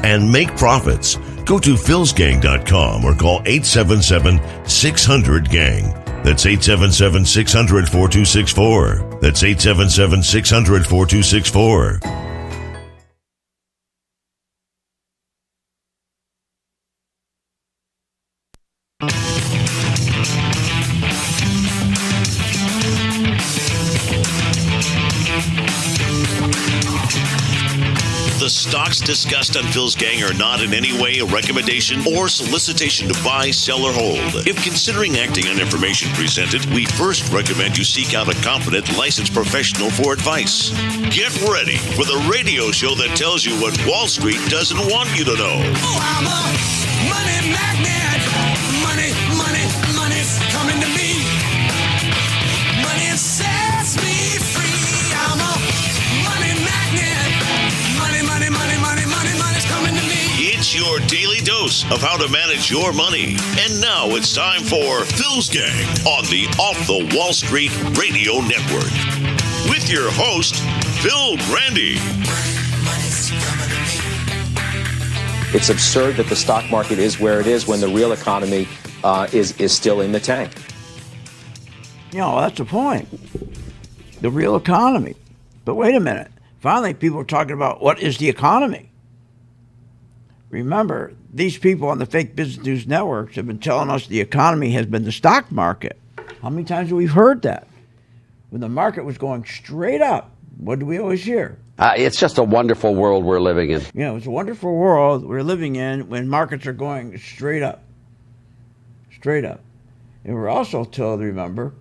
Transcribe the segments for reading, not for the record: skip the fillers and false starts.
and make profits. Go to philsgang.com or call 877-600-GANG. That's 877-600-4264. That's 877-600-4264. The stocks discussed on Phil's Gang are not in any way a recommendation or solicitation to buy, sell, or hold. If considering acting on information presented, we first recommend you seek out a competent, licensed professional for advice. Get ready for the radio show that tells you what Wall Street doesn't want you to know. Oh, I'm a money magnet. Money's coming to me. Money sets me free. I'm a money magnet. Money's coming to me. It's your daily dose of how to manage your money. And now it's time for Phil's Gang on the Off the Wall Street Radio Network. With your host, Phil Grandy. It's absurd that the stock market is where it is when the real economy is still in the tank. You know, that's the point. The real economy. But wait a minute. Finally, people are talking about what is the economy. Remember, these people on the fake business news networks have been telling us the economy has been the stock market. How many times have we heard that? When the market was going straight up, what do we always hear? It's just a wonderful world we're living in. You know, it's a wonderful world we're living in when markets are going straight up. Straight up. And we're also told, remember,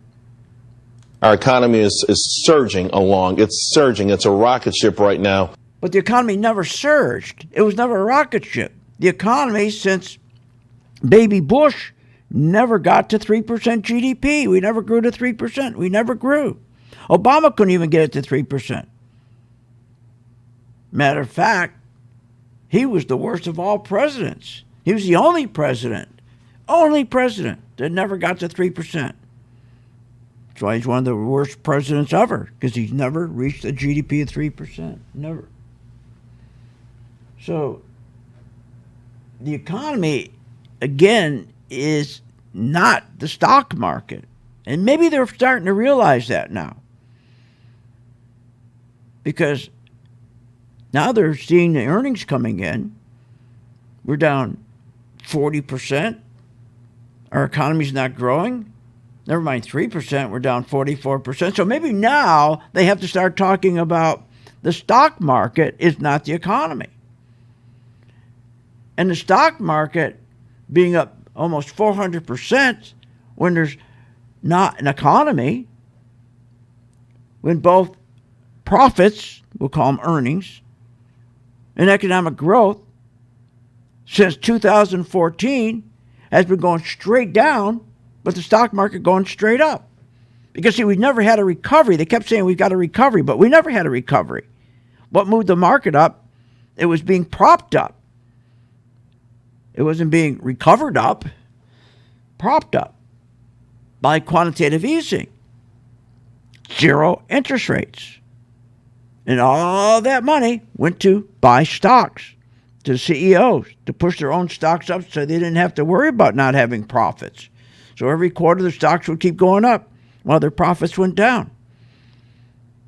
our economy is surging along. It's surging. It's a rocket ship right now. but the economy never surged. It was never a rocket ship. The economy, since Baby Bush, never got to 3% GDP. We never grew to 3%. We never grew. Obama couldn't even get it to 3%. Matter of fact, he was the worst of all presidents. He was the only president that never got to 3%. That's why he's one of the worst presidents ever, because he's never reached a GDP of 3%. Never. So the economy, again, is not the stock market. And maybe they're starting to realize that now. Because now they're seeing the earnings coming in. We're down 40%. Our economy's not growing. Never mind 3%, we're down 44%. So maybe now they have to start talking about the stock market is not the economy. And the stock market being up almost 400% when there's not an economy, when both profits, we'll call them earnings, and economic growth since 2014 has been going straight down, but the stock market going straight up. Because, see, we've never had a recovery. They kept saying we've got a recovery, but we never had a recovery. What moved the market up? It was being propped up. It wasn't being recovered up, propped up by quantitative easing, zero interest rates. And all that money went to buy stocks, to the CEOs, to push their own stocks up so they didn't have to worry about not having profits. So every quarter the stocks would keep going up while their profits went down.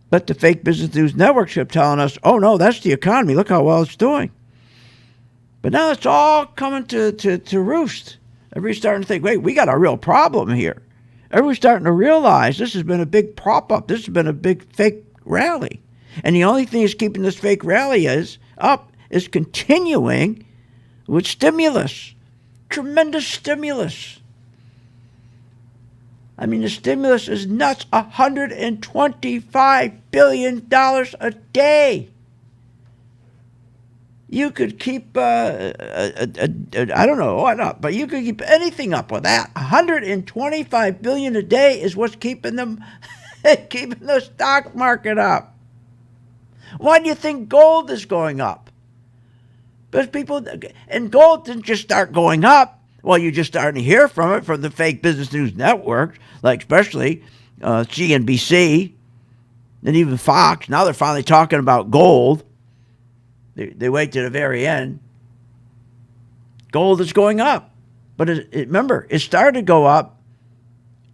But the fake business news networks kept telling us, oh no, that's the economy. Look how well it's doing. But now it's all coming to roost. Everybody's starting to think, wait, we got a real problem here. Everybody's starting to realize this has been a big prop up. This has been a big fake rally. And the only thing that's keeping this fake rally up is continuing with stimulus. Tremendous stimulus. I mean, the stimulus is nuts. $125 billion a day. You could keep, I don't know what up, but you could keep anything up with that. $125 billion a day is what's keeping them, keeping the stock market up. Why do you think gold is going up? Because people, and gold didn't just start going up. Well, you're just starting to hear from it from the fake business news networks, like especially CNBC and even Fox. Now they're finally talking about gold. They wait to the very end gold is going up. But remember, it started to go up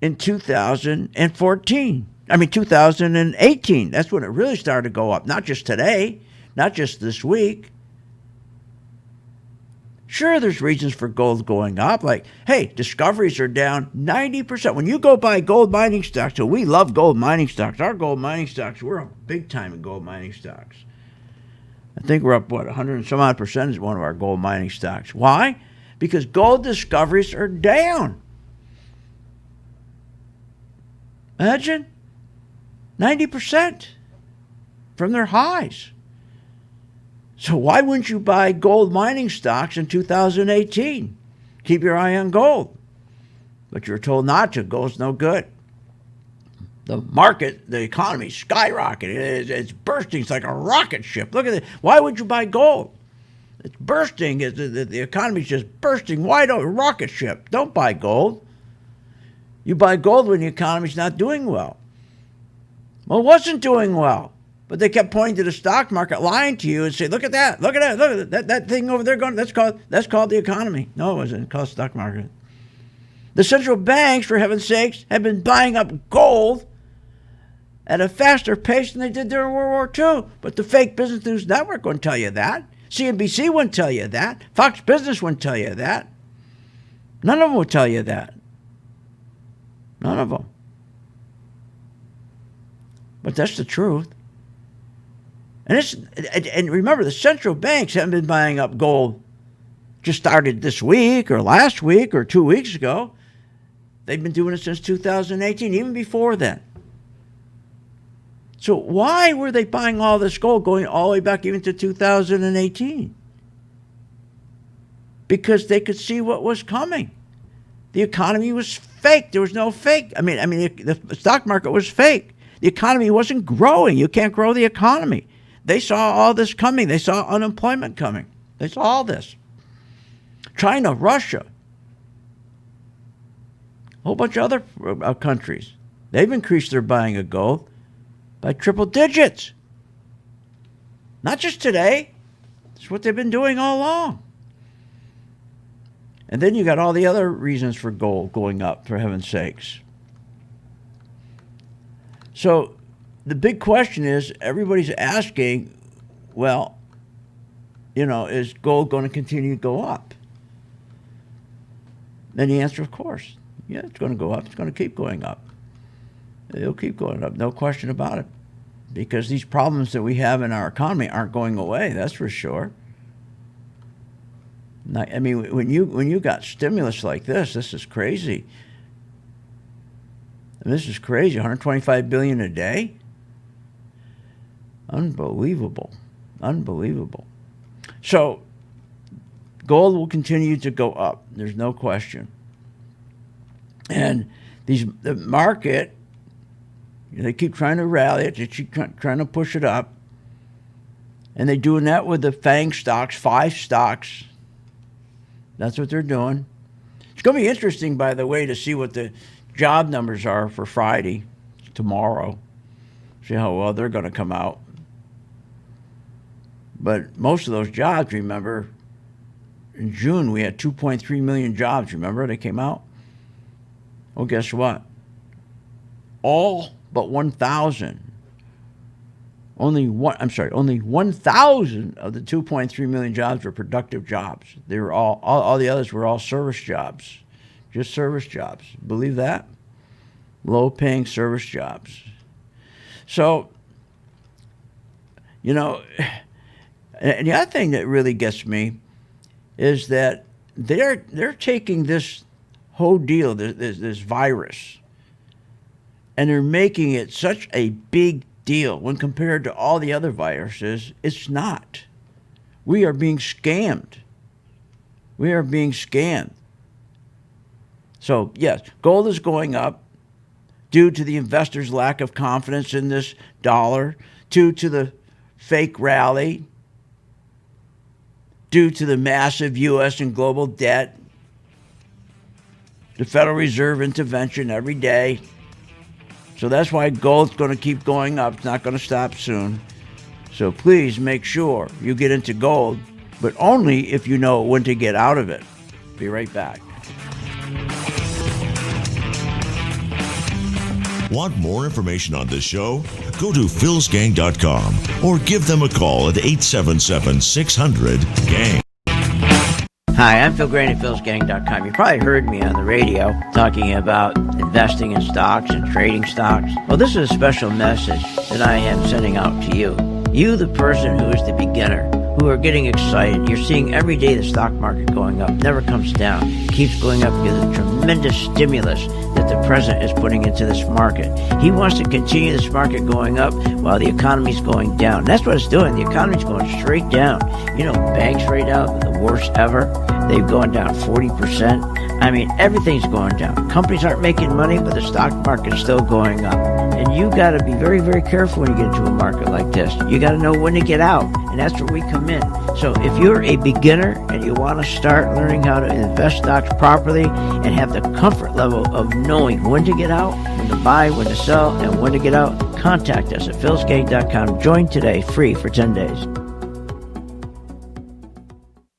in 2018. That's when it really started to go up. Not just today, not just this week. Sure, there's reasons for gold going up. Like, hey, discoveries are down 90%. When you go buy gold mining stocks, so we love gold mining stocks. Our gold mining stocks, we're up big time in gold mining stocks. I think we're up, 100 and some odd percent is one of our gold mining stocks. Why? Because gold discoveries are down. Imagine 90% from their highs. So why wouldn't you buy gold mining stocks in 2018? Keep your eye on gold. But you're told not to. Gold's no good. The market, the economy skyrocketed. It's bursting. It's like a rocket ship. Look at it. Why would you buy gold? It's bursting. The economy's just bursting wide open. Rocket ship. Don't buy gold. You buy gold when the economy's not doing well. Well, it wasn't doing well. But they kept pointing to the stock market, lying to you, and say, "Look at that! Look at that! Look at that thing over there going. That's called the economy." No, it wasn't. It's called the stock market. The central banks, for heaven's sakes, have been buying up gold at a faster pace than they did during World War II. But the fake Business News Network wouldn't tell you that. CNBC wouldn't tell you that. Fox Business wouldn't tell you that. None of them would tell you that. None of them. But that's the truth. And remember, the central banks haven't been buying up gold just started this week or last week or 2 weeks ago. They've been doing it since 2018, even before then. So why were they buying all this gold going all the way back even to 2018? Because they could see what was coming. The economy was fake. There was no fake. I mean, the stock market was fake. The economy wasn't growing. You can't grow the economy. They saw all this coming. They saw unemployment coming. They saw all this. China, Russia, a whole bunch of other countries, they've increased their buying of gold by triple digits. Not just today. It's what they've been doing all along. And then you got all the other reasons for gold going up, for heaven's sakes. So the big question is, everybody's asking, well, is gold going to continue to go up? Then the answer, of course, yeah, it's going to go up. It's going to keep going up. It'll keep going up, no question about it. Because these problems that we have in our economy aren't going away, that's for sure. I mean, when you got stimulus like this is crazy. And this is crazy, $125 billion a day? Unbelievable. Unbelievable. So gold will continue to go up. There's no question. And the market, they keep trying to rally it. They keep trying to push it up. And they're doing that with the FANG stocks, 5 stocks. That's what they're doing. It's going to be interesting, by the way, to see what the job numbers are for Friday, tomorrow. See how well they're going to come out. But most of those jobs, remember, in June we had 2.3 million jobs. Remember, they came out? Well, guess what? All but 1,000. Only 1,000 of the 2.3 million jobs were productive jobs. They were all the others were all service jobs. Just service jobs. Believe that? Low-paying service jobs. So, and the other thing that really gets me is that they're taking this whole deal, this virus, and they're making it such a big deal when compared to all the other viruses. It's not. We are being scammed. We are being scammed. So, yes, gold is going up due to the investors' lack of confidence in this dollar, due to the fake rally, due to the massive U.S. and global debt, the Federal Reserve intervention every day. So that's why gold's going to keep going up. It's not going to stop soon. So please make sure you get into gold but only if you know when to get out of it. Be right back. Want more information on this show? Go to philsgang.com or give them a call at 877-600-GANG. Hi, I'm Phil Grain at philsgang.com. You probably heard me on the radio talking about investing in stocks and trading stocks. Well, this is a special message that I am sending out to you. You, the person who is the beginner, who are getting excited. You're seeing every day the stock market going up, never comes down, keeps going up because of the tremendous stimulus that the president is putting into this market. He wants to continue this market going up while the economy's going down. That's what it's doing. The economy's going straight down. You know, banks right now are the worst ever. They've gone down 40%. I mean, everything's going down. Companies aren't making money, but the stock market's still going up. And you got to be very, very careful when you get into a market like this. You got to know when to get out, and that's where we come in. So if you're a beginner and you want to start learning how to invest stocks properly and have the comfort level of knowing when to get out, when to buy, when to sell, and when to get out, contact us at philsgang.com. Join today, free for 10 days.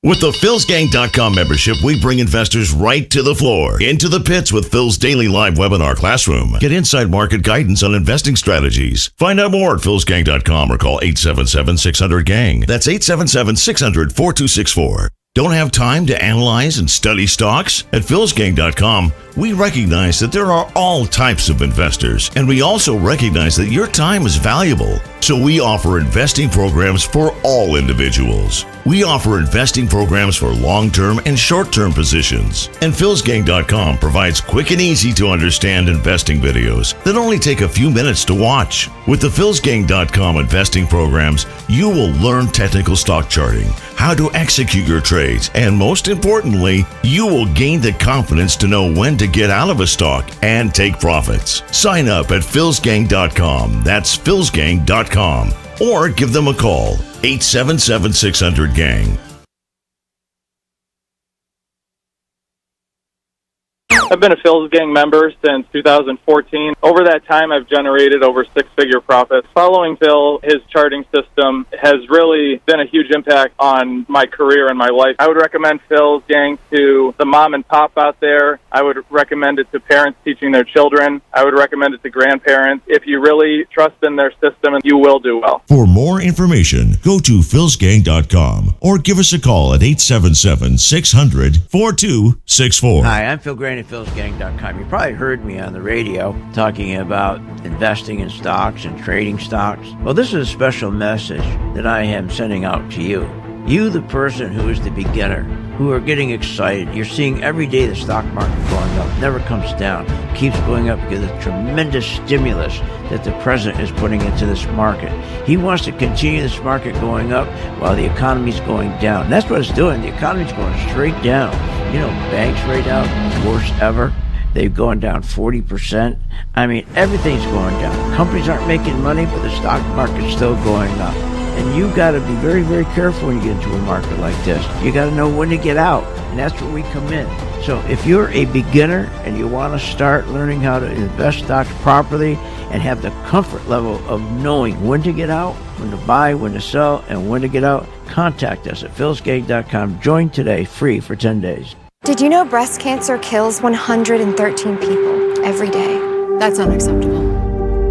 With the philsgang.com membership, we bring investors right to the floor, into the pits with Phil's daily live webinar classroom. Get inside market guidance on investing strategies. Find out more at philsgang.com or call 877-600-GANG. That's 877-600-4264. Don't have time to analyze and study stocks? At philsgang.com, we recognize that there are all types of investors, and we also recognize that your time is valuable. So we offer investing programs for all individuals. We offer investing programs for long-term and short-term positions. And philsgang.com provides quick and easy to understand investing videos that only take a few minutes to watch. With the philsgang.com investing programs, you will learn technical stock charting, how to execute your trades, and most importantly, you will gain the confidence to know when to get out of a stock and take profits. Sign up at philsgang.com. That's philsgang.com. Or give them a call, 877-600-GANG. I've been a Phil's Gang member since 2014. Over that time, I've generated over six-figure profits. Following Phil, his charting system has really been a huge impact on my career and my life. I would recommend Phil's Gang to the mom and pop out there. I would recommend it to parents teaching their children. I would recommend it to grandparents. If you really trust in their system, you will do well. For more information, go to philsgang.com or give us a call at 877-600-4264. Hi, I'm Phil Grain at philsgang.com. You probably heard me on the radio talking about investing in stocks and trading stocks. Well, this is a special message that I am sending out to you. You, the person who is the beginner, who are getting excited. You're seeing every day the stock market going up, never comes down, keeps going up because of the tremendous stimulus that the president is putting into this market. He wants to continue this market going up while the economy's going down. And that's what it's doing. The economy's going straight down. You know, banks right now, worst ever. They've gone down 40%. I mean, everything's going down. Companies aren't making money, but the stock market's still going up. And you got to be very, very careful when you get into a market like this. You got to know when to get out, and that's where we come in. So if you're a beginner and you want to start learning how to invest stocks properly and have the comfort level of knowing when to get out, when to buy, when to sell, and when to get out, contact us at philsgang.com. Join today, free for 10 days. Did you know breast cancer kills 113 people every day? That's unacceptable.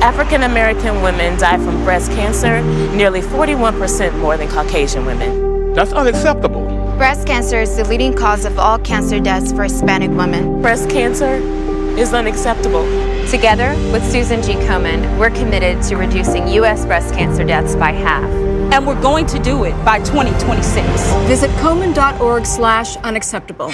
African American women die from breast cancer nearly 41% more than Caucasian women. That's unacceptable. Breast cancer is the leading cause of all cancer deaths for Hispanic women. Breast cancer is unacceptable. Together with Susan G. Komen, we're committed to reducing U.S. breast cancer deaths by half. And we're going to do it by 2026. Visit Komen.org/unacceptable.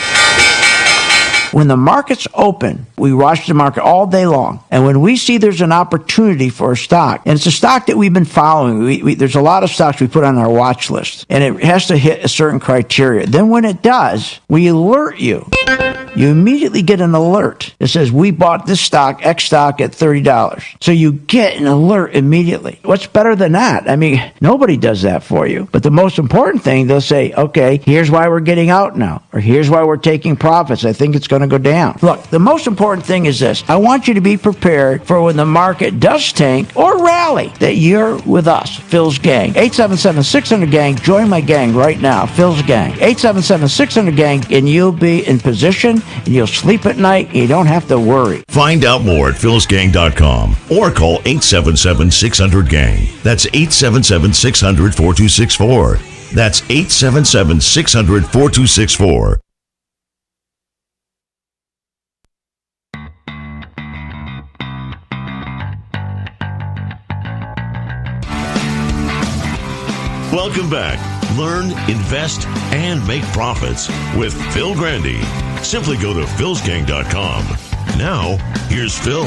When the market's open, we watch the market all day long. And when we see there's an opportunity for a stock, and it's a stock that we've been following, there's a lot of stocks we put on our watch list, and it has to hit a certain criteria. Then when it does, we alert you. you immediately get an alert that says, we bought this stock, X stock, at $30. So you get an alert immediately. What's better than that? I mean, nobody does that for you. But the most important thing, they'll say, okay, here's why we're getting out now, or here's why we're taking profits. I think it's going to go down. Look, the most important thing is this. I want you to be prepared for when the market does tank or rally, that you're with us, Phil's Gang. 877-600-GANG. Join my gang right now, Phil's Gang. 877-600-GANG, and you'll be in position, and you'll sleep at night, and you don't have to worry. Find out more at philsgang.com or call 877-600-GANG. That's 877-600-4264. That's 877-600-4264. Welcome back. Learn, invest, and make profits with Phil Grandy. Simply go to philsgang.com. Now, here's Phil.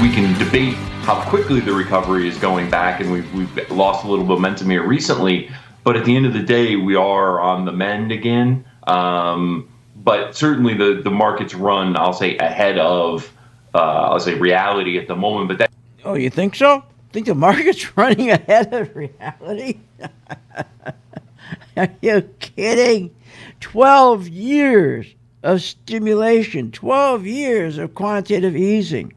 We can debate how quickly the recovery is going back, and we've lost a little momentum here recently. But at the end of the day, we are on the mend again. But certainly the market's run, I'll say, ahead of, reality at the moment. But that. Oh, you think so? Think the market's running ahead of reality? Are you kidding? 12 years of stimulation, 12 years of quantitative easing.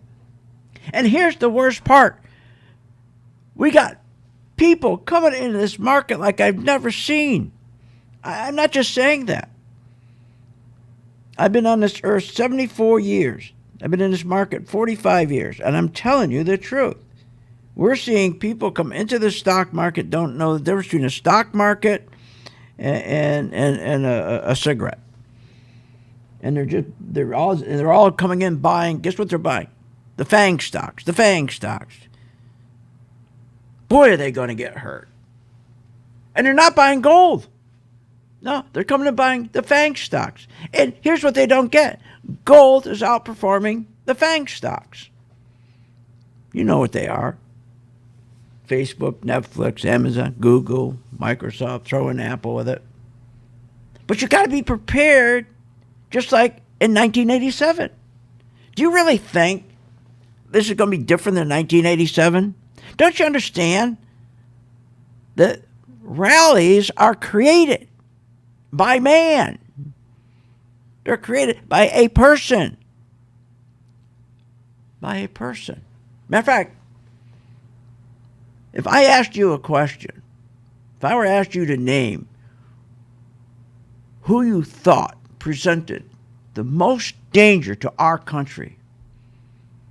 And here's the worst part. We got people coming into this market like I've never seen. I'm not just saying that. I've been on this earth 74 years. I've been in this market 45 years, and I'm telling you the truth. We're seeing people come into the stock market, don't know the difference between a stock market and a cigarette. And they're all coming in buying. Guess what they're buying? The FANG stocks. The FANG stocks. Boy, are they going to get hurt. And they're not buying gold. No, they're coming and buying the FANG stocks. And here's what they don't get. Gold is outperforming the FANG stocks. You know what they are. Facebook, Netflix, Amazon, Google, Microsoft, throw in Apple with it. But you got to be prepared, just like in 1987. Do you really think this is going to be different than 1987? Don't you understand that rallies are created by man? They're created by a person. By a person. Matter of fact, if I asked you a question, if I were to ask you to name who you thought presented the most danger to our country,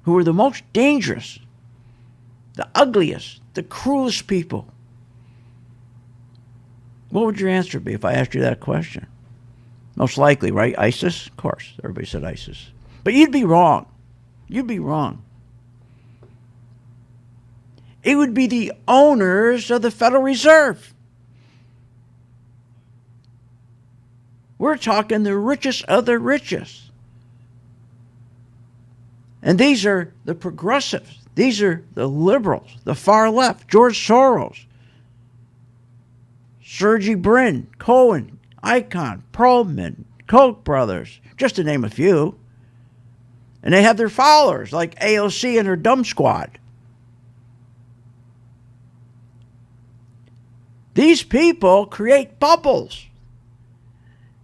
who were the most dangerous, the ugliest, the cruelest people, what would your answer be if I asked you that question? Most likely, right? ISIS? Of course, everybody said ISIS. But you'd be wrong. You'd be wrong. It would be the owners of the Federal Reserve. We're talking the richest of the richest. And these are the progressives. These are the liberals, the far left, George Soros, Sergey Brin, Cohen, Icahn, Perlman, Koch brothers, just to name a few. And they have their followers like AOC and her dumb squad. These people create bubbles.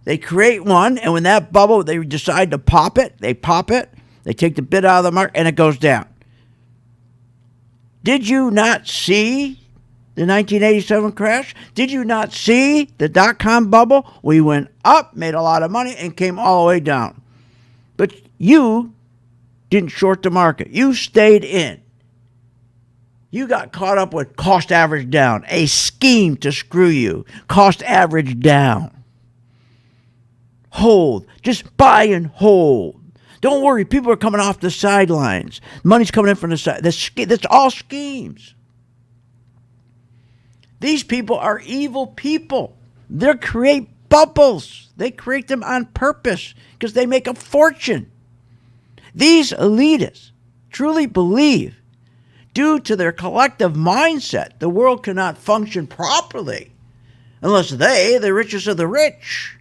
They create one, and when that bubble, they decide to pop it, they take the bid out of the market, and it goes down. Did you not see the 1987 crash? Did you not see the dot-com bubble? We went up, made a lot of money, and came all the way down. But you didn't short the market. You stayed in. You got caught up with cost average down, a scheme to screw you. Cost average down. Hold. Just buy and hold. Don't worry. People are coming off the sidelines. Money's coming in from the side. That's all schemes. These people are evil people. They create bubbles. They create them on purpose because they make a fortune. These elitists truly believe, due to their collective mindset, the world cannot function properly unless they, the richest of the rich,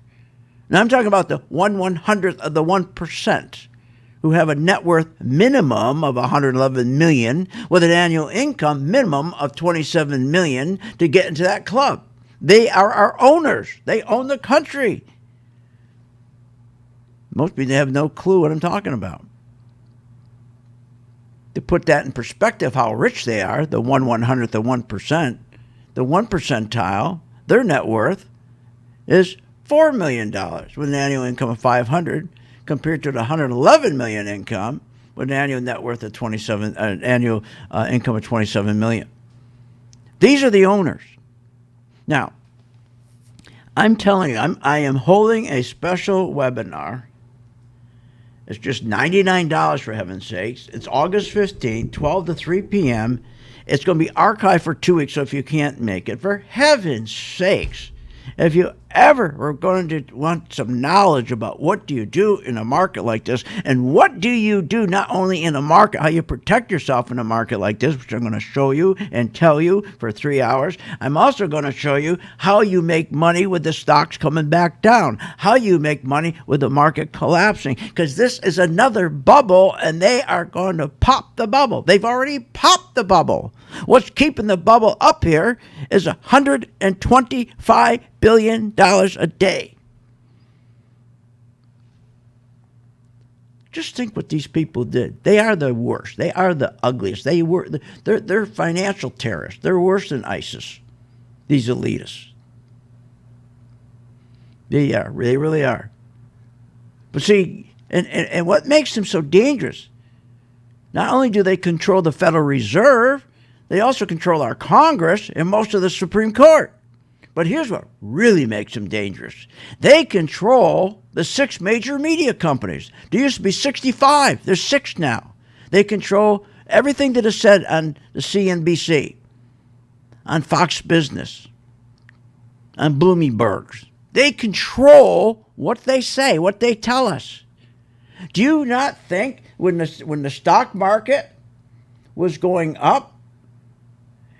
And I'm talking about the 1/100th of the 1% who have a net worth minimum of $111 million with an annual income minimum of $27 million to get into that club. They are our owners. They own the country. Most people have no clue what I'm talking about. To put that in perspective, how rich they are, the 1/100th of 1%, the 1 percentile, their net worth is $4 million with an annual income of $500, compared to the $111 million income with an annual net worth of annual income of $27 million. These are the owners. Now, I'm telling you, I am holding a special webinar. It's just $99 for heaven's sakes. It's August 15th, 12 to 3 p.m. It's going to be archived for 2 weeks, so if you can't make it, for heaven's sakes, if you ever are going to want some knowledge about what do you do in a market like this, and what do you do not only in a market, how you protect yourself in a market like this, which I'm going to show you and tell you for 3 hours. I'm also going to show you how you make money with the stocks coming back down, how you make money with the market collapsing, because this is another bubble, and they are going to pop the bubble. They've already popped the bubble. What's keeping the bubble up here is $125 billion a day. Just think what these people did. They are the worst. They are the ugliest. They're financial terrorists. They're worse than ISIS, these elitists. They are. They really are. But see, and what makes them so dangerous, not only do they control the Federal Reserve, they also control our Congress and most of the Supreme Court. But here's what really makes them dangerous. They control the 6 major media companies. There used to be 65. There's 6 now. They control everything that is said on the CNBC, on Fox Business, on Bloomberg. They control what they say, what they tell us. Do you not think when the stock market was going up,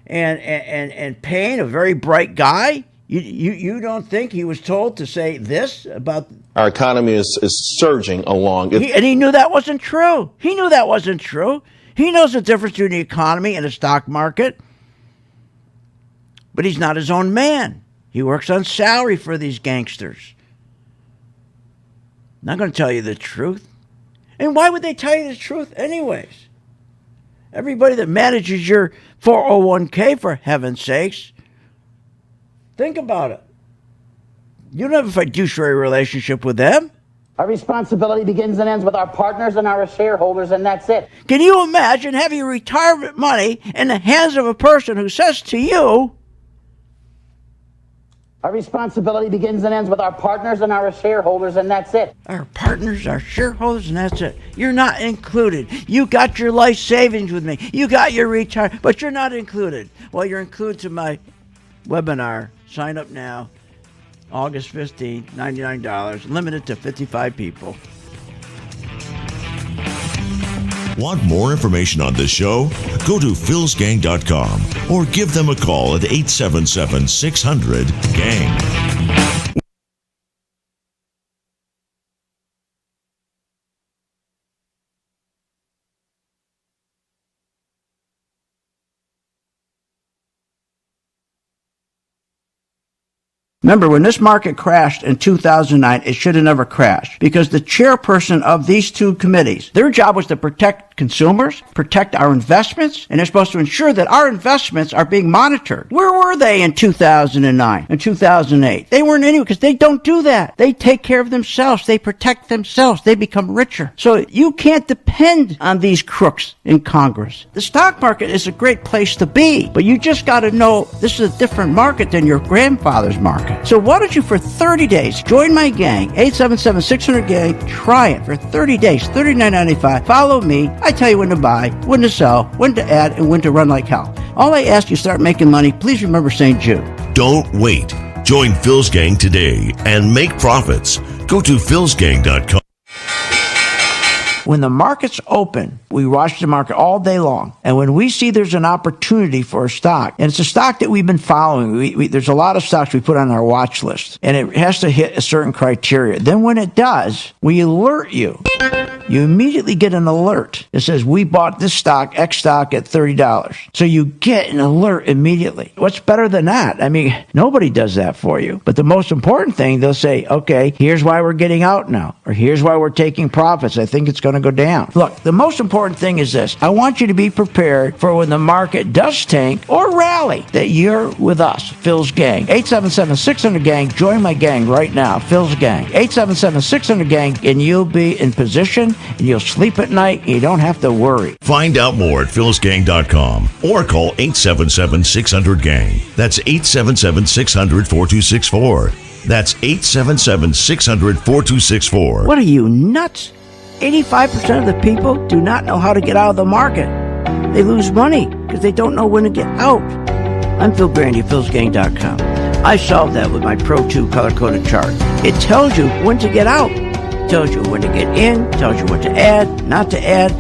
and paying a very bright guy, you don't think he was told to say this about our economy is surging along, and he knew that wasn't true. He knew that wasn't true. He knows the difference between the economy and the stock market, but he's not his own man. He works on salary for these gangsters. Not going to tell you the truth. And why would they tell you the truth anyways? Everybody that manages your 401k, for heaven's sakes, think about it. You don't have a fiduciary relationship with them. Our responsibility begins and ends with our partners and our shareholders, and that's it. Can you imagine having your retirement money in the hands of a person who says to you, our responsibility begins and ends with our partners and our shareholders, and that's it. Our partners, our shareholders, and that's it. You're not included. You got your life savings with me. You got your retirement, but you're not included. Well, you're included to my webinar. Sign up now. August 15th, $99, limited to 55 people. Want more information on this show? Go to philsgang.com or give them a call at 877-600-GANG. Remember, when this market crashed in 2009, it should have never crashed because the chairperson of these 2 committees, their job was to protect consumers, protect our investments, and they're supposed to ensure that our investments are being monitored. Where were they in 2009 and 2008? They weren't anywhere because they don't do that. They take care of themselves. They protect themselves. They become richer. So you can't depend on these crooks in Congress. The stock market is a great place to be, but you just got to know this is a different market than your grandfather's market. So why don't you, for 30 days, join my gang, 877-600-GANG, try it for 30 days, $39.95. Follow me. I tell you when to buy, when to sell, when to add, and when to run like hell. All I ask you, start making money. Please remember St. Jude. Don't wait. Join Phil's Gang today and make profits. Go to philsgang.com. When the market's open, we watch the market all day long. And when we see there's an opportunity for a stock, and it's a stock that we've been following, there's a lot of stocks we put on our watch list, and it has to hit a certain criteria. Then when it does, we alert you. You immediately get an alert that says, we bought this stock, X stock, at $30. So you get an alert immediately. What's better than that? I mean, nobody does that for you. But the most important thing, they'll say, okay, here's why we're getting out now, or here's why we're taking profits. I think it's going to go down. Look, the most important thing is this. I want you to be prepared for when the market does tank or rally, that you're with us, Phil's Gang. 877-600-GANG. Join my gang right now, Phil's Gang. 877-600-GANG, and you'll be in position, and you'll sleep at night, and you don't have to worry. Find out more at philsgang.com or call 877-600-GANG. That's 877-600-4264. That's 877-600-4264. What are you, nuts? 85% of the people do not know how to get out of the market. They lose money because they don't know when to get out. I'm Phil Grandy of philsgang.com. I solved that with my Pro 2 color-coded chart. It tells you when to get out. It tells you when to get in, tells you what to add, not to add.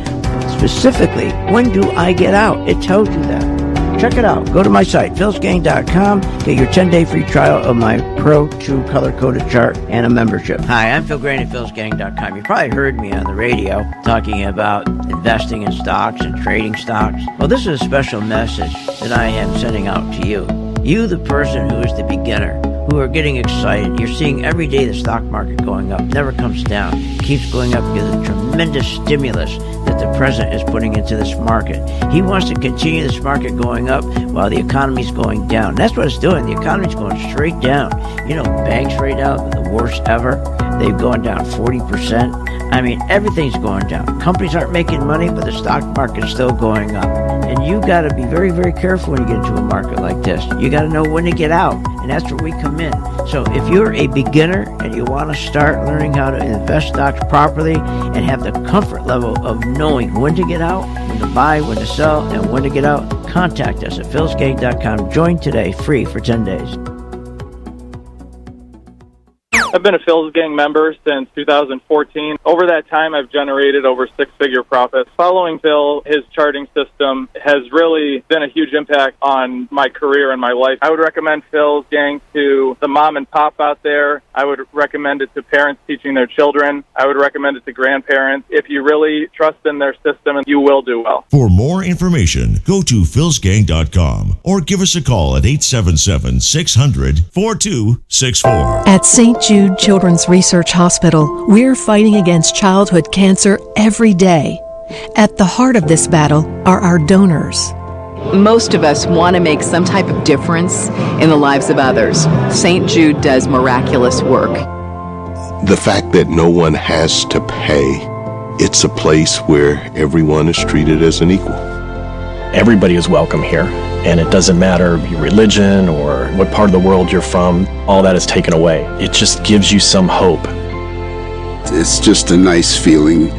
Specifically, when do I get out? It tells you that. Check it out. Go to my site, philsgang.com. Get your 10-day free trial of my Pro 2 color-coded chart and a membership. Hi, I'm Phil Grandy, philsgang.com. You probably heard me on the radio talking about investing in stocks and trading stocks. Well, this is a special message that I am sending out to you. You, the person who is the beginner, who are getting excited. You're seeing every day the stock market going up, never comes down, keeps going up because of the tremendous stimulus that the president is putting into this market. He wants to continue this market going up while the economy's going down. That's what it's doing. The economy's going straight down. You know, banks right now, the worst ever. They've gone down 40%. I mean, everything's going down. Companies aren't making money, but the stock market's still going up. And you got to be very, very careful when you get into a market like this. You got to know when to get out, and that's where we come in. So if you're a beginner and you want to start learning how to invest stocks properly and have the comfort level of knowing when to get out, when to buy, when to sell, and when to get out, contact us at philsgang.com. Join today, free for 10 days. I've been a Phil's Gang member since 2014. Over that time, I've generated over six-figure profits. Following Phil, his charting system has really been a huge impact on my career and my life. I would recommend Phil's Gang to the mom and pop out there. I would recommend it to parents teaching their children. I would recommend it to grandparents. If you really trust in their system, you will do well. For more information, go to philsgang.com or give us a call at 877-600-4264. At St. Jude Children's Research Hospital, we're fighting against childhood cancer every day. At the heart of this battle are our donors. Most of us want to make some type of difference in the lives of others. St. Jude does miraculous work. The fact that no one has to pay, it's a place where everyone is treated as an equal. Everybody is welcome here, and it doesn't matter your religion or what part of the world you're from. All that is taken away. It just gives you some hope. It's just a nice feeling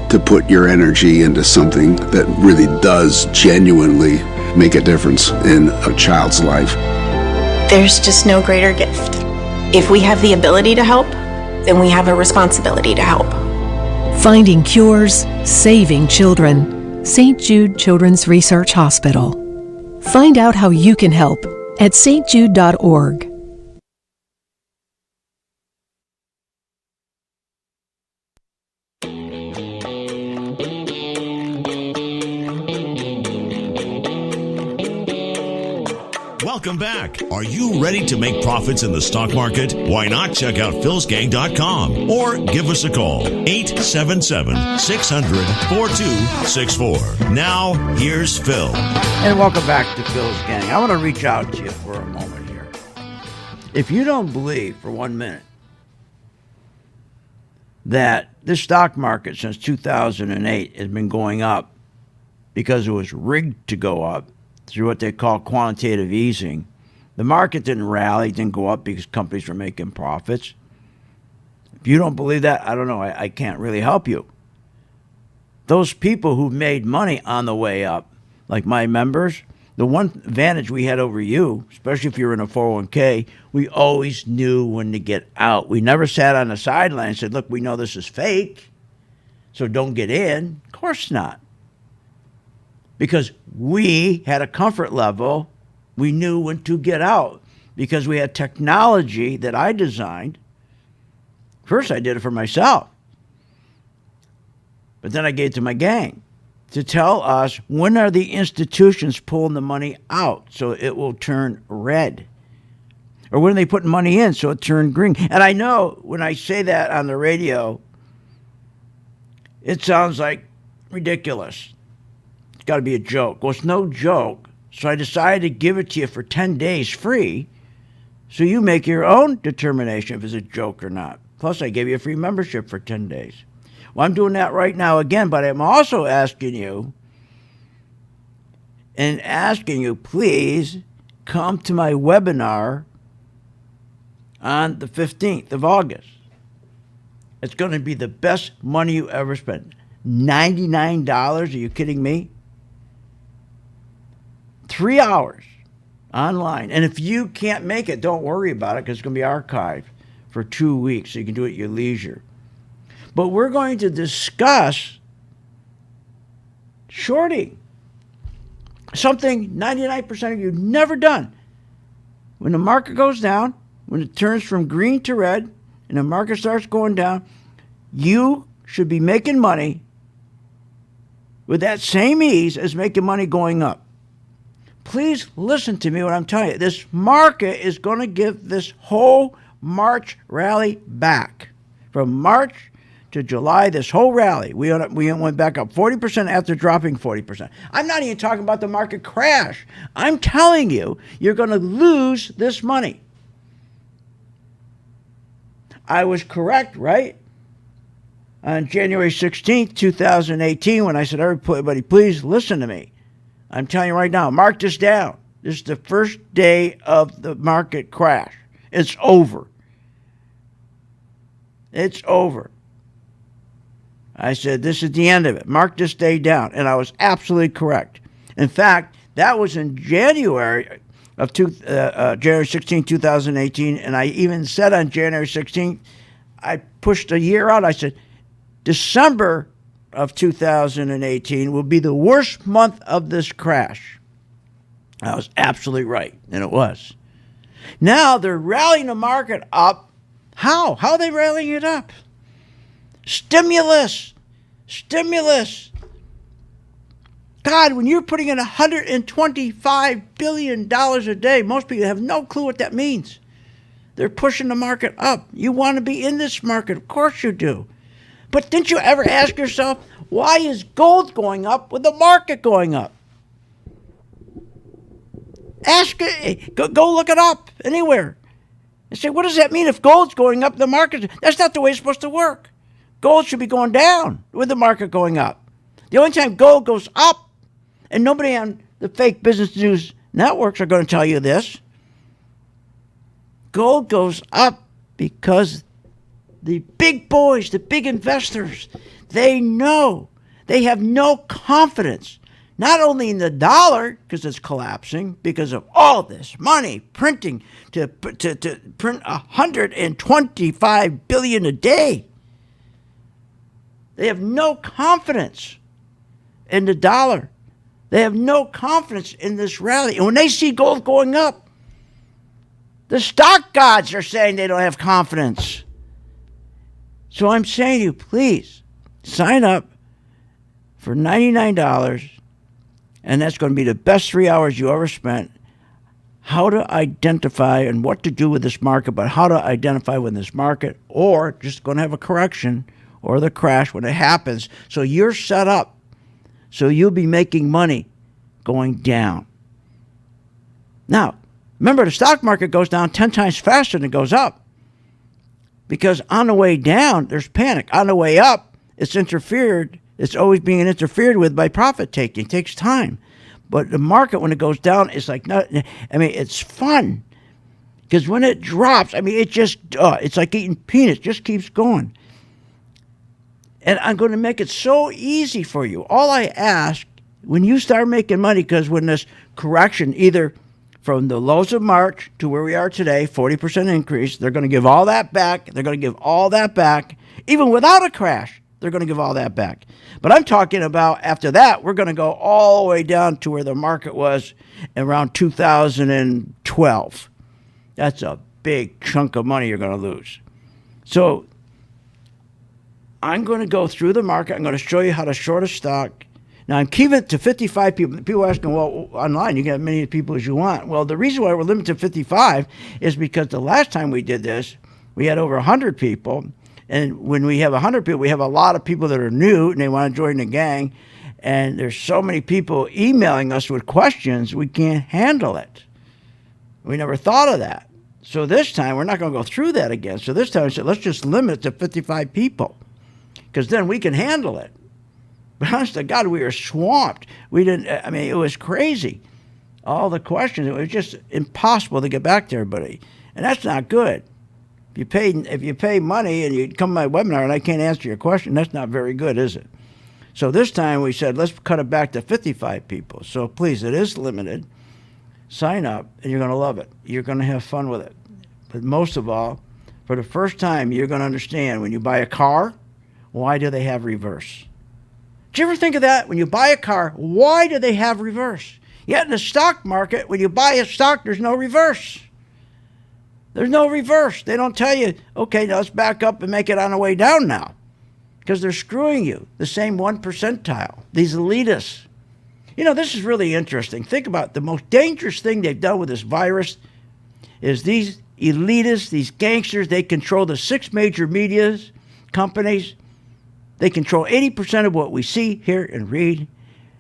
to put your energy into something that really does genuinely make a difference in a child's life. There's just no greater gift. If we have the ability to help, then we have a responsibility to help. Finding cures, saving children. St. Jude Children's Research Hospital. Find out how you can help at stjude.org. Welcome back. Are you ready to make profits in the stock market? Why not check out philsgang.com or give us a call, 877-600-4264. Now, here's Phil. And welcome back to Phil's Gang. I want to reach out to you for a moment here. If you don't believe for 1 minute that this stock market since 2008 has been going up because it was rigged to go up, through what they call quantitative easing. The market didn't rally, didn't go up because companies were making profits. If you don't believe that, I don't know. I can't really help you. Those people who made money on the way up, like my members, the one advantage we had over you, especially if you're in a 401k, we always knew when to get out. We never sat on the sideline and said, look, we know this is fake. So don't get in. Of course not. Because we had a comfort level. We knew when to get out because we had technology that I designed. First, I did it for myself. But then I gave it to my gang to tell us when are the institutions pulling the money out so it will turn red. Or when are they putting money in so it turned green. And I know when I say that on the radio, it sounds like ridiculous. It's got to be a joke. Well, it's no joke. So I decided to give it to you for 10 days free so you make your own determination if it's a joke or not. Plus, I gave you a free membership for 10 days. Well, I'm doing that right now again, but I'm also asking you please come to my webinar on the 15th of August. It's going to be the best money you ever spent. $99? Are you kidding me? 3 hours online. And if you can't make it, don't worry about it because it's going to be archived for 2 weeks so you can do it at your leisure. But we're going to discuss shorting. Something 99% of you have never done. When the market goes down, when it turns from green to red, and the market starts going down, you should be making money with that same ease as making money going up. Please listen to me when I'm telling you. This market is going to give this whole March rally back. From March to July, this whole rally, we went back up 40% after dropping 40%. I'm not even talking about the market crash. I'm telling you, you're going to lose this money. I was correct, right? On January 16th, 2018, when I said, everybody, please listen to me. I'm telling you right now, mark this down. This is the first day of the market crash. It's over. It's over. I said, this is the end of it. Mark this day down. And I was absolutely correct. In fact, that was in January of January 16, 2018. And I even said on January 16th, I pushed a year out. I said, December of 2018 will be the worst month of this crash. I was absolutely right. And it was. Now they're rallying the market up. How? How are they rallying it up? Stimulus. God, when you're putting in $125 billion a day, most people have no clue what that means. They're pushing the market up. You want to be in this market. Of course you do. But didn't you ever ask yourself, why is gold going up with the market going up? Ask it. Go look it up anywhere. And say, what does that mean if gold's going up, the market? That's not the way it's supposed to work. Gold should be going down with the market going up. The only time gold goes up, and nobody on the fake business news networks are going to tell you this, gold goes up because the big boys, the big investors, they know. They have no confidence, not only in the dollar, because it's collapsing, because of all this money printing to print $125 billion a day. They have no confidence in the dollar. They have no confidence in this rally. And when they see gold going up, the stock gods are saying they don't have confidence. So I'm saying to you, please sign up for $99, and that's going to be the best 3 hours you ever spent. How to identify and what to do with this market, but how to identify with this market, or just going to have a correction or the crash when it happens. So you're set up. So you'll be making money going down. Now, remember, the stock market goes down 10 times faster than it goes up. Because on the way down, there's panic. On the way up, it's always being interfered with by profit taking. It takes time. But the market, when it goes down, it's like, it's fun. Because when it drops, it's like eating peanuts. It just keeps going. And I'm going to make it so easy for you. All I ask, when you start making money, because when this correction, either from the lows of March to where we are today, 40% increase, they're going to give all that back. They're going to give all that back, even without a crash. They're going to give all that back. But I'm talking about after that, we're going to go all the way down to where the market was around 2012. That's a big chunk of money you're going to lose. So I'm going to go through the market. I'm going to show you how to short a stock. Now, I'm keeping it to 55 people. People are asking, well, online, you get as many people as you want. Well, the reason why we're limited to 55 is because the last time we did this, we had over 100 people. And when we have 100 people, we have a lot of people that are new and they want to join the gang. And there's so many people emailing us with questions, we can't handle it. We never thought of that. So this time, we're not going to go through that again. So this time, I said, let's just limit it to 55 people because then we can handle it. But honest to God, we were swamped. It was crazy. All the questions, it was just impossible to get back to everybody. And that's not good. If you pay money and you come to my webinar and I can't answer your question, that's not very good, is it? So this time we said, let's cut it back to 55 people. So please, it is limited. Sign up and you're going to love it. You're going to have fun with it. But most of all, for the first time, you're going to understand when you buy a car, why do they have reverse? Did you ever think of that? When you buy a car, why do they have reverse? Yet in the stock market, when you buy a stock, there's no reverse. There's no reverse. They don't tell you, okay, now let's back up and make it on the way down now. Because they're screwing you. The same 1%. These elitists. You know, this is really interesting. Think about it. The most dangerous thing they've done with this virus is these elitists, these gangsters, they control the 6 major media companies. They control 80% of what we see, hear, and read.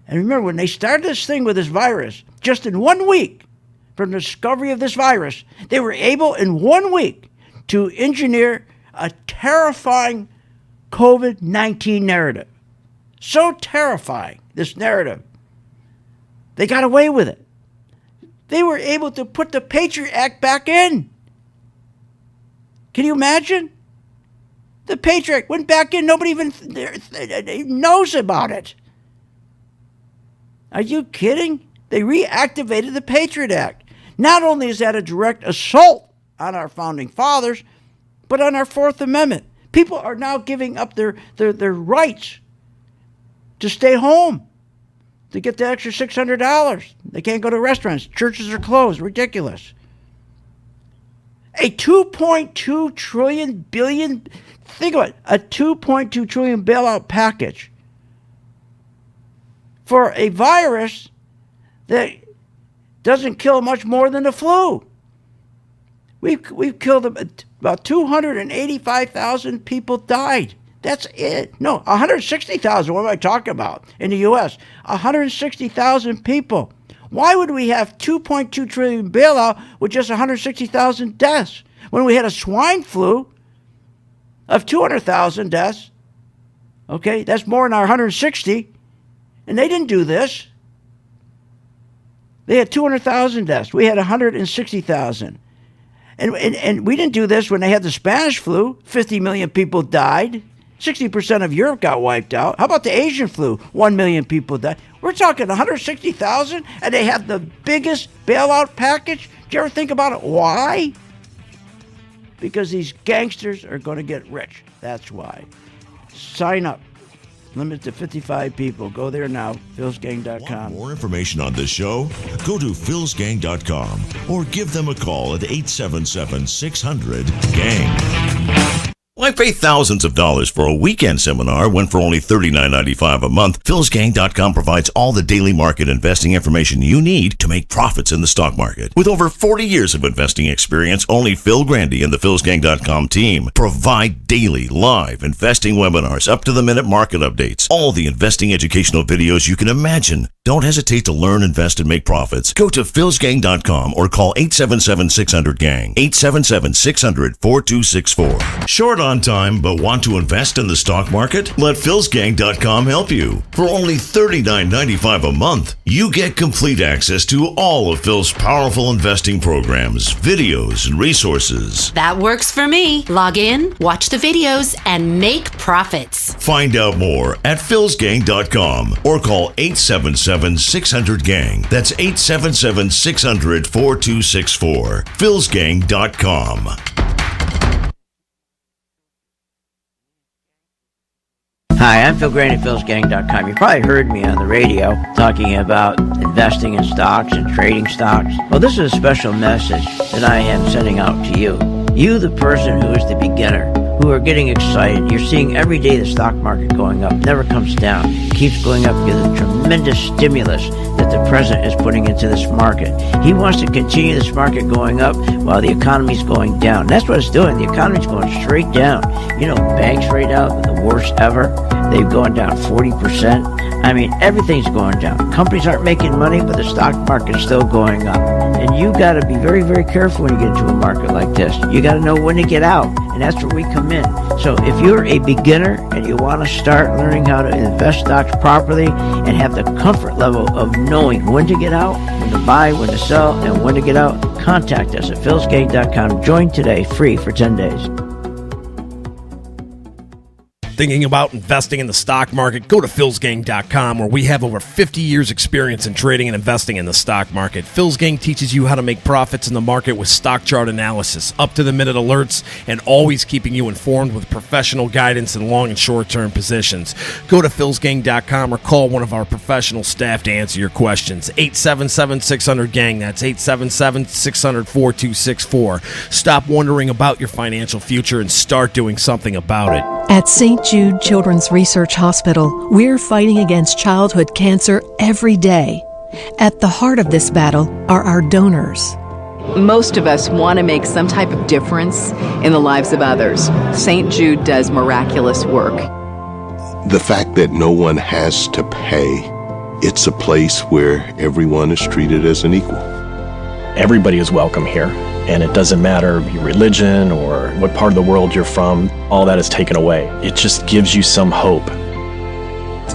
And remember, when they started this thing with this virus, just in 1 week, from the discovery of this virus, they were able in 1 week to engineer a terrifying COVID-19 narrative. So terrifying, this narrative. They got away with it. They were able to put the Patriot Act back in. Can you imagine? The Patriot Act went back in. Nobody even knows about it. Are you kidding? They reactivated the Patriot Act. Not only is that a direct assault on our founding fathers, but on our Fourth Amendment. People are now giving up their rights to stay home, to get the extra $600. They can't go to restaurants. Churches are closed. Ridiculous. A $2.2 billion, think about it, a $2.2 trillion bailout package for a virus that doesn't kill much more than the flu. We've killed about 285,000 people died. That's it. No, 160,000. What am I talking about? In the U.S., 160,000 people. Why would we have $2.2 trillion bailout with just 160,000 deaths when we had a swine flu of 200,000 deaths? Okay, that's more than our 160. And they didn't do this. They had 200,000 deaths. We had 160,000. And we didn't do this when they had the Spanish flu. 50 million people died. 60% of Europe got wiped out. How about the Asian flu? 1 million people died. We're talking 160,000, and they have the biggest bailout package. Do you ever think about it? Why? Because these gangsters are going to get rich. That's why. Sign up. Limited to 55 people. Go there now, philsgang.com. Want more information on this show? Go to philsgang.com or give them a call at 877-600-GANG. Why pay thousands of dollars for a weekend seminar when for only $39.95 a month, philsgang.com provides all the daily market investing information you need to make profits in the stock market. With over 40 years of investing experience, only Phil Grandy and the philsgang.com team provide daily live investing webinars, up-to-the-minute market updates, all the investing educational videos you can imagine. Don't hesitate to learn, invest, and make profits. Go to philsgang.com or call 877-600-GANG, 877-600-4264. Short on time but want to invest in the stock market? Let philsgang.com help you. For only $39.95 a month, you get complete access to all of Phil's powerful investing programs, videos, and resources. That works for me. Log in, watch the videos, and make profits. Find out more at philsgang.com or call 877-600-GANG. That's 877-600-4264. philsgang.com. Hi, I'm Phil Graney at philsgang.com. You probably heard me on the radio talking about investing in stocks and trading stocks. Well, this is a special message that I am sending out to you. You, the person who is the beginner, who are getting excited. You're seeing every day the stock market going up, never comes down. It keeps going up because of the tremendous stimulus that the president is putting into this market. He wants to continue this market going up while the economy's going down. That's what it's doing. The economy's going straight down. You know, banks right now are the worst ever. They've gone down 40%. I mean, everything's going down. Companies aren't making money, but the stock market's still going up. And you got to be very, very careful when you get into a market like this. You got to know when to get out, and that's where we come in. So if you're a beginner and you want to start learning how to invest stocks properly and have the comfort level of knowing when to get out, when to buy, when to sell, and when to get out, contact us at philsgang.com. Join today, free for 10 days. Thinking about investing in the stock market? Go to philsgang.com, where we have over 50 years experience in trading and investing in the stock market. Phil's Gang teaches you how to make profits in the market with stock chart analysis, up-to-the-minute alerts, and always keeping you informed with professional guidance in long and short-term positions. Go to philsgang.com or call one of our professional staff to answer your questions. 877-600-GANG. That's 877-600-4264. Stop wondering about your financial future and start doing something about it. At St. Jude Children's Research Hospital, we're fighting against childhood cancer every day. At the heart of this battle are our donors. Most of us want to make some type of difference in the lives of others. St. Jude does miraculous work. The fact that no one has to pay, it's a place where everyone is treated as an equal. Everybody is welcome here. And it doesn't matter your religion or what part of the world you're from, all that is taken away. It just gives you some hope.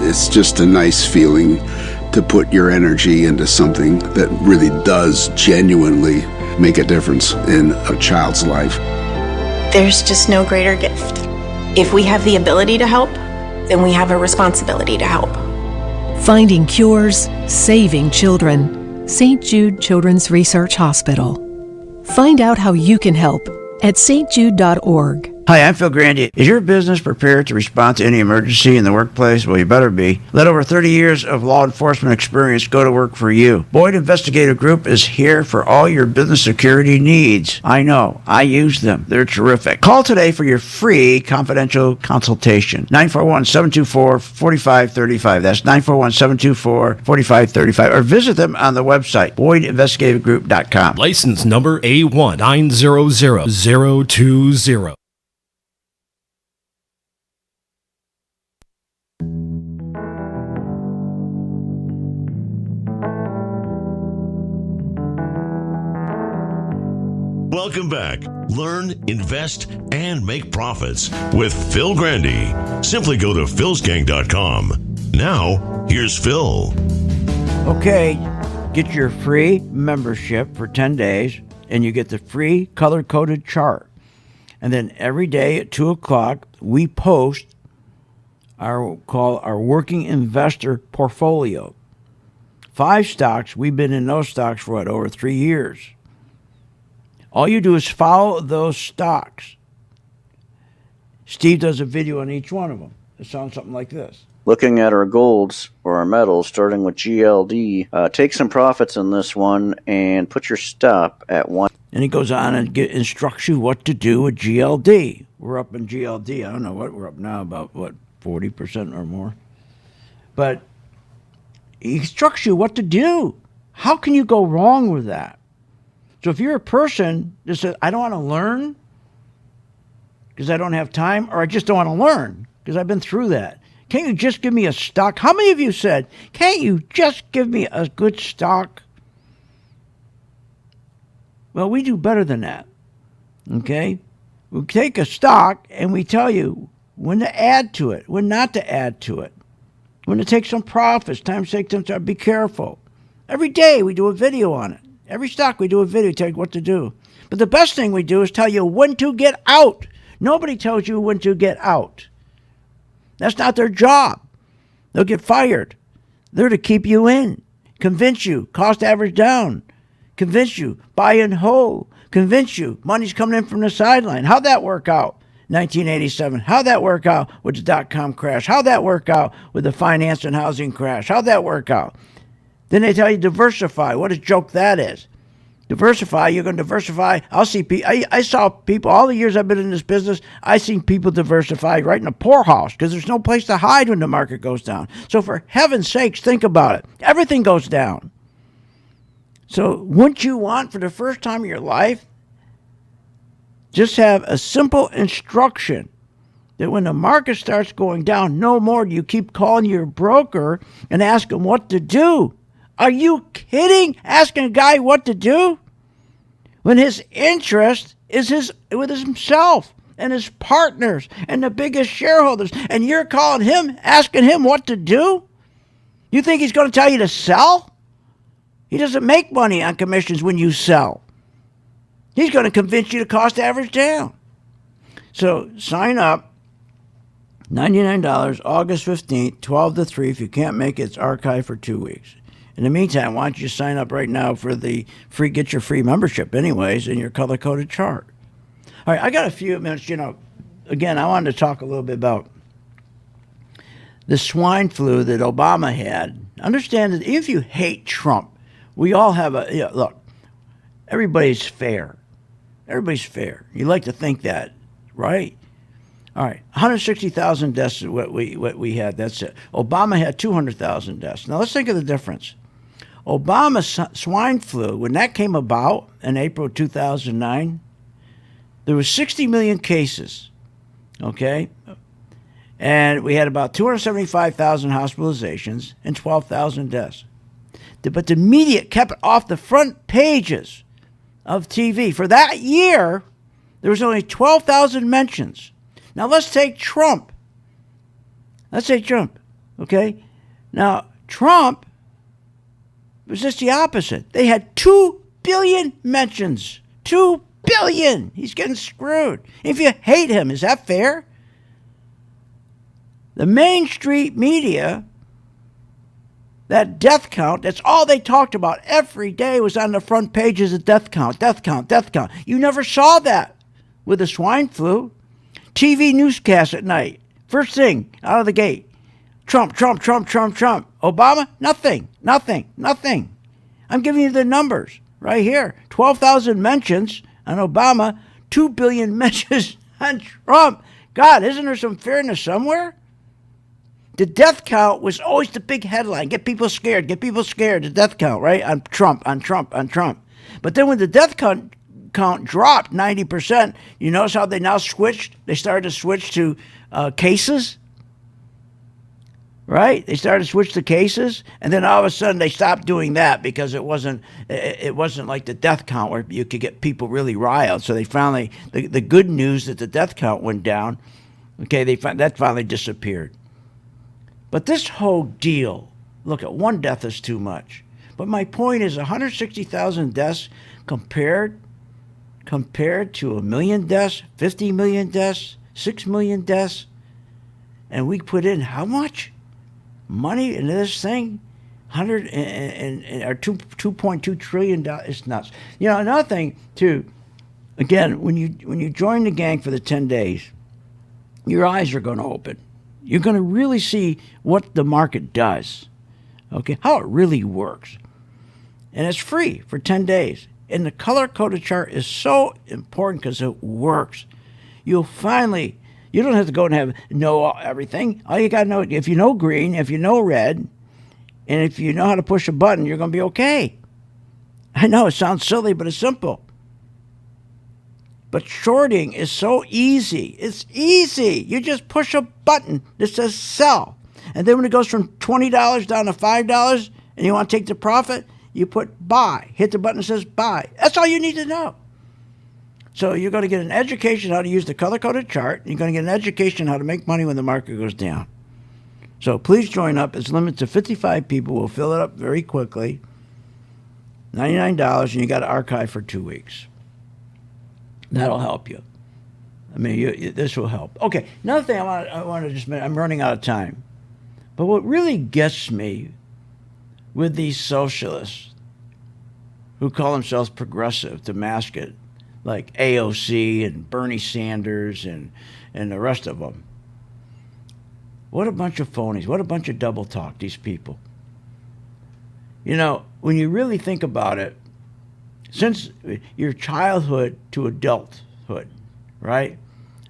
It's just a nice feeling to put your energy into something that really does genuinely make a difference in a child's life. There's just no greater gift. If we have the ability to help, then we have a responsibility to help. Finding cures, saving children. St. Jude Children's Research Hospital. Find out how you can help at stjude.org. Hi, I'm Phil Grandy. Is your business prepared to respond to any emergency in the workplace? Well, you better be. Let over 30 years of law enforcement experience go to work for you. Boyd Investigative Group is here for all your business security needs. I know. I use them. They're terrific. Call today for your free confidential consultation. 941-724-4535. That's 941-724-4535. Or visit them on the website, BoydInvestigativeGroup.com. License number A1900020. Welcome back. Learn, invest, and make profits with Phil Grandy. Simply go to philsgang.com. Now, here's Phil. Okay, get your free membership for 10 days, and you get the free color-coded chart. And then every day at 2 o'clock, we post our working investor portfolio. 5 stocks. We've been in those stocks for, over 3 years. All you do is follow those stocks. Steve does a video on each one of them. It sounds something like this. Looking at our golds or our metals, starting with GLD, take some profits in this one and put your stop at 1. And he goes on and instructs you what to do with GLD. We're up in GLD. I don't know what we're up now, about 40% or more. But he instructs you what to do. How can you go wrong with that? So if you're a person that says, I don't want to learn because I don't have time, or I just don't want to learn because I've been through that. Can't you just give me a stock? How many of you said, can't you just give me a good stock? Well, we do better than that. Okay? We take a stock and we tell you when to add to it, when not to add to it, when to take some profits, time to take some time. Be careful. Every day we do a video on it. Every stock we do a video, tell you what to do. But the best thing we do is tell you when to get out. Nobody tells you when to get out. That's not their job. They'll get fired. They're to keep you in, convince you, cost average down, convince you, buy and hold, convince you, money's coming in from the sideline. How'd that work out? 1987. How'd that work out with the dot-com crash? How'd that work out with the finance and housing crash? How'd that work out? Then they tell you diversify. What a joke that is. Diversify, you're going to diversify. I saw people, all the years I've been in this business, I seen people diversify right in a poorhouse because there's no place to hide when the market goes down. So for heaven's sakes, think about it. Everything goes down. So wouldn't you want, for the first time in your life, just have a simple instruction that when the market starts going down, no more do you keep calling your broker and ask him what to do. Are you kidding? Asking a guy what to do? When his interest is with himself and his partners and the biggest shareholders, and you're calling him, asking him what to do? You think he's going to tell you to sell? He doesn't make money on commissions when you sell. He's going to convince you to cost average down. So sign up, $99, August 15th, 12 to 3. If you can't make it, it's archived for 2 weeks. In the meantime, why don't you sign up right now for the get your free membership anyways in your color-coded chart. All right, I got a few minutes. Again, I wanted to talk a little bit about the swine flu that Obama had. Understand that if you hate Trump, we all have look, everybody's fair. Everybody's fair. You like to think that, right? All right, 160,000 deaths is what we had. That's it. Obama had 200,000 deaths. Now let's think of the difference. Obama's swine flu, when that came about in April 2009, there were 60 million cases, okay? And we had about 275,000 hospitalizations and 12,000 deaths. But the media kept it off the front pages of TV. For that year, there was only 12,000 mentions. Now, let's take Trump. Okay? Now, Trump was just the opposite. They had 2 billion mentions. 2 billion. He's getting screwed. If you hate him, is that fair? The Main Street media, that death count, that's all they talked about every day was on the front pages of death count, death count, death count. You never saw that with the swine flu. TV newscast at night. First thing out of the gate. Trump, Trump, Trump, Trump, Trump. Obama? Nothing, nothing, nothing. I'm giving you the numbers right here. 12,000 mentions on Obama, 2 billion mentions on Trump. God, isn't there some fairness somewhere? The death count was always the big headline. Get people scared, the death count, right? On Trump, on Trump, on Trump. But then when the death count dropped 90%, you notice how they now switched? They started to switch to cases, right? They started to switch to cases, and then all of a sudden they stopped doing that because it wasn't like the death count where you could get people really riled. So they finally, the good news that the death count went down, okay, that finally disappeared. But this whole deal, look, at one death is too much. But my point is 160,000 deaths compared to 1 million deaths, 50 million deaths, 6 million deaths, and we put in how much money into this thing? Or $2.2 trillion. It's nuts. Another thing too. Again, when you join the gang for the 10 days, your eyes are going to open. You're going to really see what the market does, okay? How it really works, and it's free for 10 days. And the color-coded chart is so important because it works. You don't have to go and know everything. All you got to know, if you know green, if you know red, and if you know how to push a button, you're going to be okay. I know it sounds silly, but it's simple. But shorting is so easy. It's easy. You just push a button that says sell. And then when it goes from $20 down to $5 and you want to take the profit, you put buy. Hit the button that says buy. That's all you need to know. So you're going to get an education how to use the color-coded chart. You're going to get an education how to make money when the market goes down. So please join up. It's limited to 55 people. We'll fill it up very quickly. $99, and you got to archive for 2 weeks. That'll help you. I mean, this will help. Okay, another thing I want to just mention, I'm running out of time. But what really gets me with these socialists who call themselves progressive to mask it, like AOC and Bernie Sanders and the rest of them. What a bunch of phonies. What a bunch of double talk, these people. You know, when you really think about it, since your childhood to adulthood, right?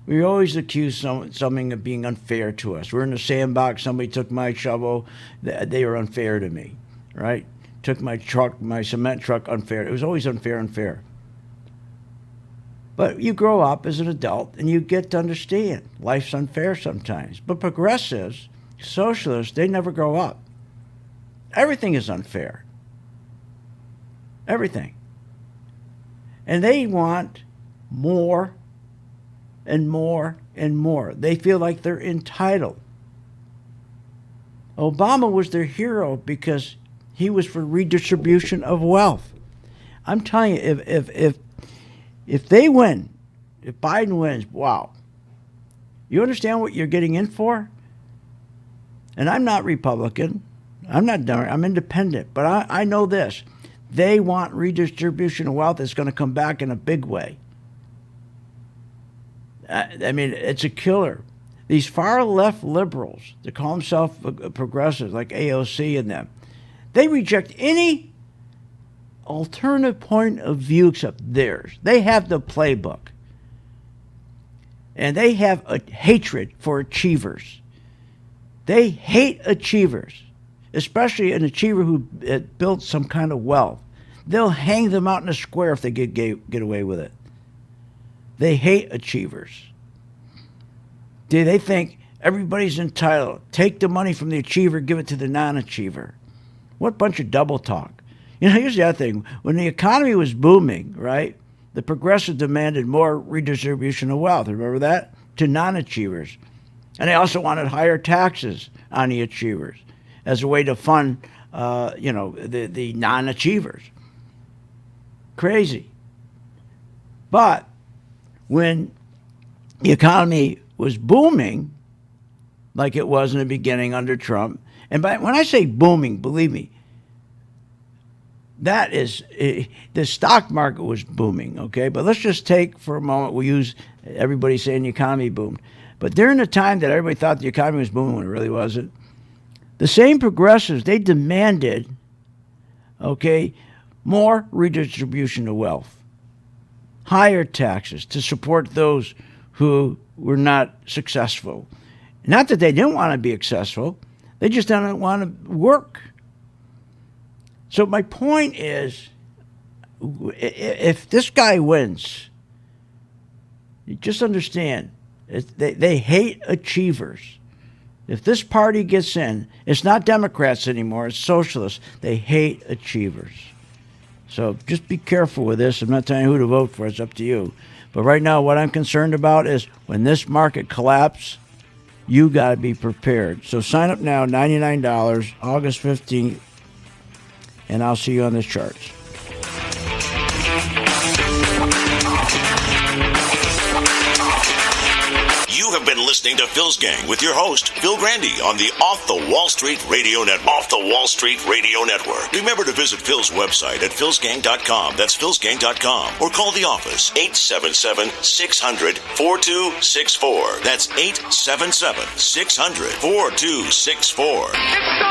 We always accuse something of being unfair to us. We're in the sandbox, somebody took my shovel, they were unfair to me, right? Took my truck, my cement truck, unfair. It was always unfair. But you grow up as an adult and you get to understand life's unfair sometimes. But progressives, socialists, they never grow up. Everything is unfair. Everything. And they want more and more and more. They feel like they're entitled. Obama was their hero because he was for redistribution of wealth. I'm telling you, if they win, if Biden wins, wow. You understand what you're getting in for? And I'm not Republican. I'm not Democrat. I'm independent. But I know this. They want redistribution of wealth that's going to come back in a big way. I mean, it's a killer. These far-left liberals, they call themselves progressives, like AOC and them, they reject any alternative point of view except theirs. They have the playbook. And they have a hatred for achievers. They hate achievers, especially an achiever who built some kind of wealth. They'll hang them out in a square if they get away with it. They hate achievers. They think everybody's entitled. Take the money from the achiever, give it to the non-achiever. What bunch of double talk. You know, here's the other thing. When the economy was booming, right, the progressives demanded more redistribution of wealth. Remember that? To non-achievers. And they also wanted higher taxes on the achievers as a way to fund, the non-achievers. Crazy. But when the economy was booming, like it was in the beginning under Trump, and when I say booming, believe me, that is, the stock market was booming, okay? But let's just take for a moment, we'll use everybody saying the economy boomed. But during the time that everybody thought the economy was booming when it really wasn't, the same progressives, they demanded, okay, more redistribution of wealth, higher taxes to support those who were not successful. Not that they didn't want to be successful, they just didn't want to work. So my point is, if this guy wins, you just understand, they hate achievers. If this party gets in, it's not Democrats anymore, it's socialists. They hate achievers. So just be careful with this. I'm not telling you who to vote for. It's up to you. But right now, what I'm concerned about is when this market collapses, you got to be prepared. So sign up now, $99, August 15th, and I'll see you on this chart. You have been listening to Phil's Gang with your host, Phil Grandy, on the Off the Wall Street Radio Network. Off the Wall Street Radio Network. Remember to visit Phil's website at philsgang.com. That's philsgang.com. Or call the office, 877-600-4264. That's 877-600-4264.